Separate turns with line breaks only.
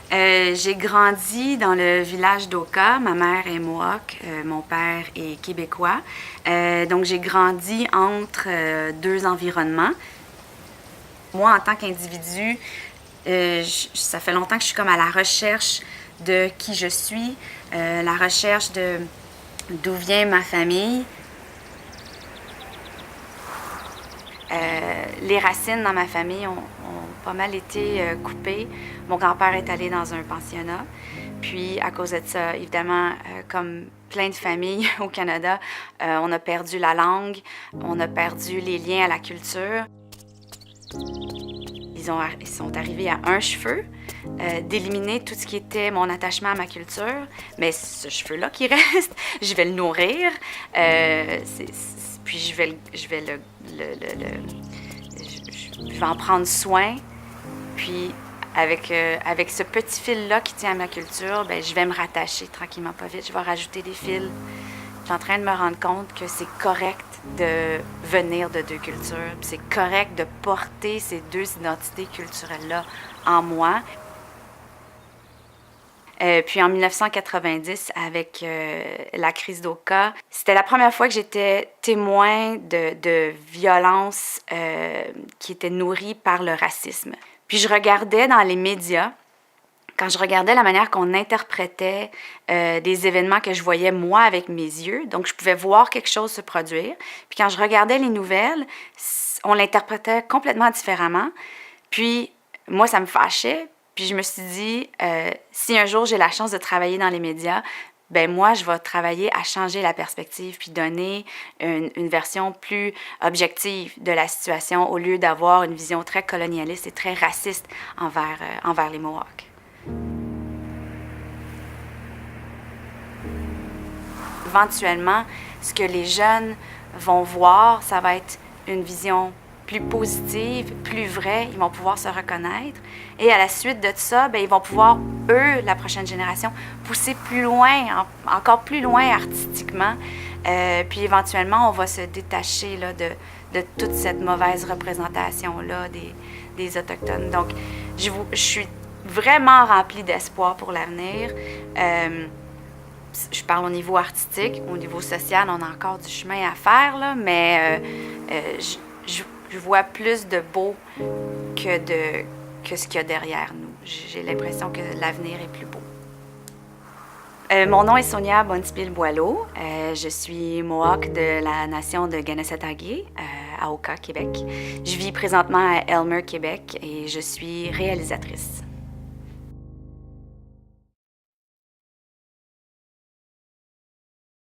J'ai grandi dans le village d'Oka. Ma mère est Mohawk, mon père est québécois. Donc j'ai grandi entre deux environnements. Moi, en tant qu'individu, ça fait longtemps que je suis comme à la recherche de qui je suis, la recherche de d'où vient ma famille. Les racines dans ma famille ont pas mal été coupées. Mon grand-père est allé dans un pensionnat. Puis, à cause de ça, évidemment, comme plein de familles au Canada, on a perdu la langue, on a perdu les liens à la culture. Ils sont arrivés à un cheveu, d'éliminer tout ce qui était mon attachement à ma culture. Mais ce cheveu-là qui reste, je vais le nourrir. Puis je vais en prendre soin. Puis avec ce petit fil-là qui tient à ma culture, bien, je vais me rattacher tranquillement, pas vite. Je vais rajouter des fils. Je suis en train de me rendre compte que c'est correct de venir de deux cultures. C'est correct de porter ces deux identités culturelles-là en moi. Puis en 1990, avec la crise d'Oka, c'était la première fois que j'étais témoin de violences qui étaient nourries par le racisme. Puis je regardais dans les médias, quand je regardais la manière qu'on interprétait des événements que je voyais moi avec mes yeux, donc je pouvais voir quelque chose se produire. Puis quand je regardais les nouvelles, on l'interprétait complètement différemment. Puis moi, ça me fâchait. Puis je me suis dit, si un jour j'ai la chance de travailler dans les médias, ben moi, je vais travailler à changer la perspective puis donner une version plus objective de la situation au lieu d'avoir une vision très colonialiste et très raciste envers les Mohawks. Éventuellement, ce que les jeunes vont voir, ça va être une vision plus positive, plus vraie, ils vont pouvoir se reconnaître. Et à la suite de ça, bien, ils vont pouvoir, eux, la prochaine génération, pousser plus loin, encore plus loin artistiquement. Puis éventuellement, on va se détacher là, de toute cette mauvaise représentation-là des Autochtones. Donc, je suis vraiment remplie d'espoir pour l'avenir. Je parle au niveau artistique, au niveau social, on a encore du chemin à faire, là, mais je vois plus de beau que ce qu'il y a derrière nous. J'ai l'impression que l'avenir est plus beau. Mon nom est Sonia Bonspil-Boileau. Je suis Mohawk de la nation de Kanesatake, à Oka, Québec. Je vis présentement à Aylmer, Québec, et je suis réalisatrice.